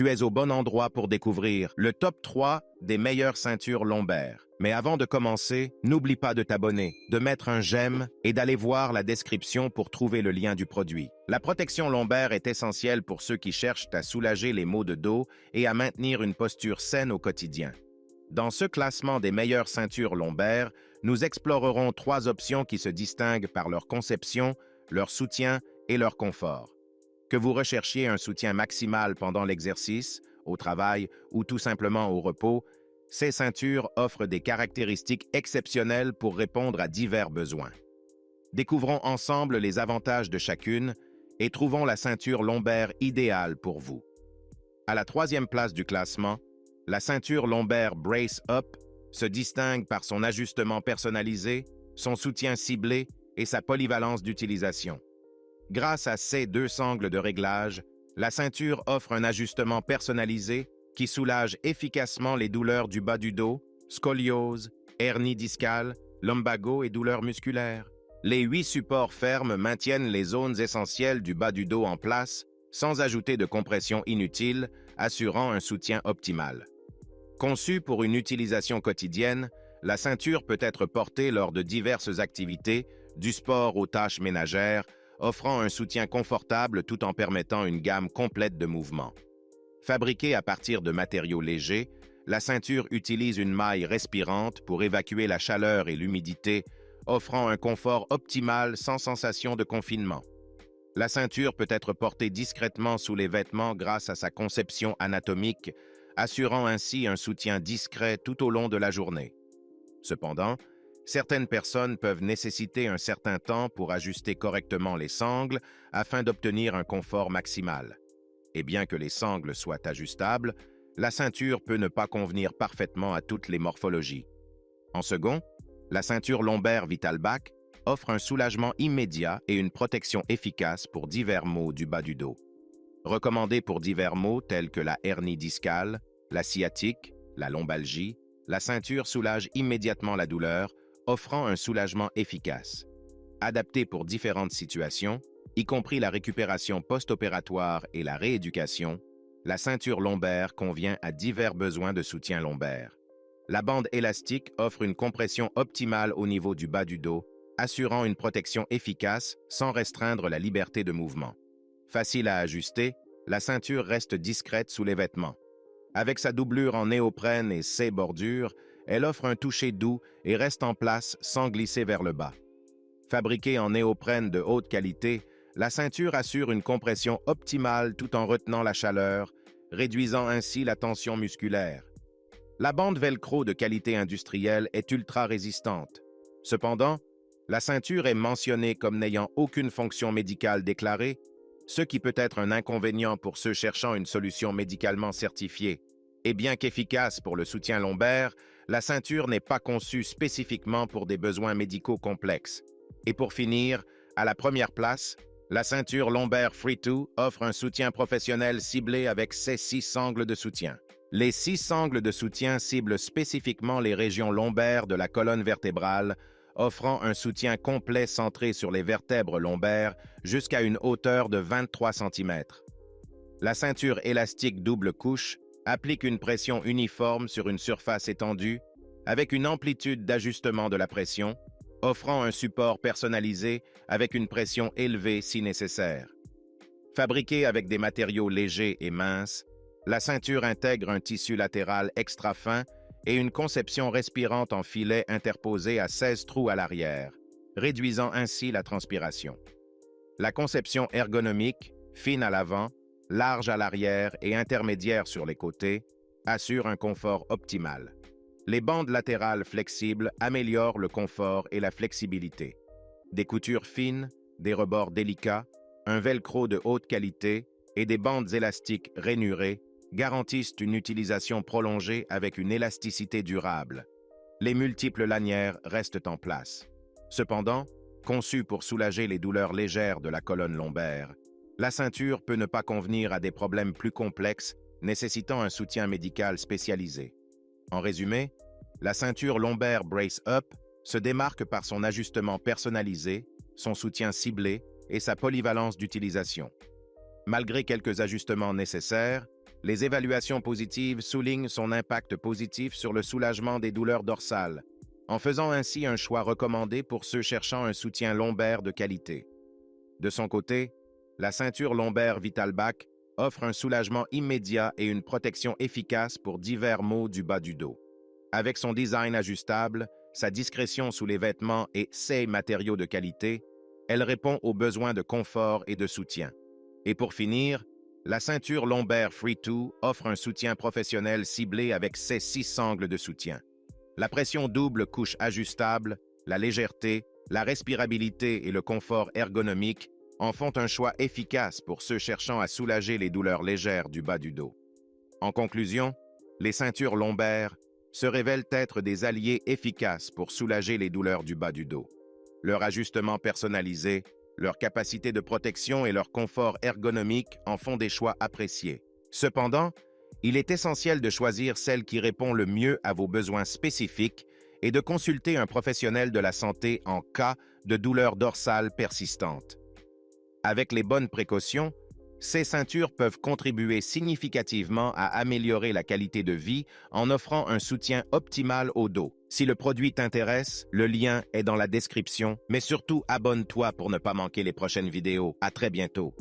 Tu es au bon endroit pour découvrir le top 3 des meilleures ceintures lombaires. Mais avant de commencer, n'oublie pas de t'abonner, de mettre un j'aime et d'aller voir la description pour trouver le lien du produit. La protection lombaire est essentielle pour ceux qui cherchent à soulager les maux de dos et à maintenir une posture saine au quotidien. Dans ce classement des meilleures ceintures lombaires, nous explorerons 3 options qui se distinguent par leur conception, leur soutien et leur confort. Que vous recherchiez un soutien maximal pendant l'exercice, au travail ou tout simplement au repos, ces ceintures offrent des caractéristiques exceptionnelles pour répondre à divers besoins. Découvrons ensemble les avantages de chacune et trouvons la ceinture lombaire idéale pour vous. À la 3e place du classement, la ceinture lombaire Brace Up se distingue par son ajustement personnalisé, son soutien ciblé et sa polyvalence d'utilisation. Grâce à ces 2 sangles de réglage, la ceinture offre un ajustement personnalisé qui soulage efficacement les douleurs du bas du dos, scoliose, hernie discale, lumbago et douleurs musculaires. Les 8 supports fermes maintiennent les zones essentielles du bas du dos en place, sans ajouter de compression inutile, assurant un soutien optimal. Conçue pour une utilisation quotidienne, la ceinture peut être portée lors de diverses activités, du sport aux tâches ménagères, offrant un soutien confortable tout en permettant une gamme complète de mouvements. Fabriquée à partir de matériaux légers, la ceinture utilise une maille respirante pour évacuer la chaleur et l'humidité, offrant un confort optimal sans sensation de confinement. La ceinture peut être portée discrètement sous les vêtements grâce à sa conception anatomique, assurant ainsi un soutien discret tout au long de la journée. Cependant, certaines personnes peuvent nécessiter un certain temps pour ajuster correctement les sangles afin d'obtenir un confort maximal. Et bien que les sangles soient ajustables, la ceinture peut ne pas convenir parfaitement à toutes les morphologies. En second, la ceinture lombaire Vitalback offre un soulagement immédiat et une protection efficace pour divers maux du bas du dos. Recommandée pour divers maux tels que la hernie discale, la sciatique, la lombalgie, la ceinture soulage immédiatement la douleur, offrant un soulagement efficace. Adaptée pour différentes situations, y compris la récupération post-opératoire et la rééducation, la ceinture lombaire convient à divers besoins de soutien lombaire. La bande élastique offre une compression optimale au niveau du bas du dos, assurant une protection efficace sans restreindre la liberté de mouvement. Facile à ajuster, la ceinture reste discrète sous les vêtements. Avec sa doublure en néoprène et ses bordures, elle offre un toucher doux et reste en place sans glisser vers le bas. Fabriquée en néoprène de haute qualité, la ceinture assure une compression optimale tout en retenant la chaleur, réduisant ainsi la tension musculaire. La bande velcro de qualité industrielle est ultra résistante. Cependant, la ceinture est mentionnée comme n'ayant aucune fonction médicale déclarée, ce qui peut être un inconvénient pour ceux cherchant une solution médicalement certifiée. Et bien qu'efficace pour le soutien lombaire, la ceinture n'est pas conçue spécifiquement pour des besoins médicaux complexes. Et pour finir, à la première place, la ceinture lombaire Free2 offre un soutien professionnel ciblé avec ses 6 sangles de soutien. Les 6 sangles de soutien ciblent spécifiquement les régions lombaires de la colonne vertébrale, offrant un soutien complet centré sur les vertèbres lombaires jusqu'à une hauteur de 23 cm. La ceinture élastique double couche applique une pression uniforme sur une surface étendue avec une amplitude d'ajustement de la pression, offrant un support personnalisé avec une pression élevée si nécessaire. Fabriquée avec des matériaux légers et minces, la ceinture intègre un tissu latéral extra fin et une conception respirante en filet interposé à 16 trous à l'arrière, réduisant ainsi la transpiration. La conception ergonomique, fine à l'avant, large à l'arrière et intermédiaire sur les côtés, assure un confort optimal. Les bandes latérales flexibles améliorent le confort et la flexibilité. Des coutures fines, des rebords délicats, un velcro de haute qualité et des bandes élastiques rainurées garantissent une utilisation prolongée avec une élasticité durable. Les multiples lanières restent en place. Cependant, conçue pour soulager les douleurs légères de la colonne lombaire, la ceinture peut ne pas convenir à des problèmes plus complexes nécessitant un soutien médical spécialisé. En résumé, la ceinture lombaire Brace Up se démarque par son ajustement personnalisé, son soutien ciblé et sa polyvalence d'utilisation. Malgré quelques ajustements nécessaires, Les évaluations positives soulignent son impact positif sur le soulagement des douleurs dorsales, en faisant ainsi un choix recommandé pour ceux cherchant un soutien lombaire de qualité. De son côté, la ceinture lombaire Vitalback offre un soulagement immédiat et une protection efficace pour divers maux du bas du dos. Avec son design ajustable, sa discrétion sous les vêtements et ses matériaux de qualité, elle répond aux besoins de confort et de soutien. Et pour finir, la ceinture lombaire Free2 offre un soutien professionnel ciblé avec ses 6 sangles de soutien. La pression double couche ajustable, la légèreté, la respirabilité et le confort ergonomique en font un choix efficace pour ceux cherchant à soulager les douleurs légères du bas du dos. En conclusion, les ceintures lombaires se révèlent être des alliés efficaces pour soulager les douleurs du bas du dos. Leur ajustement personnalisé, leur capacité de protection et leur confort ergonomique en font des choix appréciés. Cependant, il est essentiel de choisir celle qui répond le mieux à vos besoins spécifiques et de consulter un professionnel de la santé en cas de douleurs dorsales persistantes. Avec les bonnes précautions, ces ceintures peuvent contribuer significativement à améliorer la qualité de vie en offrant un soutien optimal au dos. Si le produit t'intéresse, le lien est dans la description, mais surtout abonne-toi pour ne pas manquer les prochaines vidéos. À très bientôt.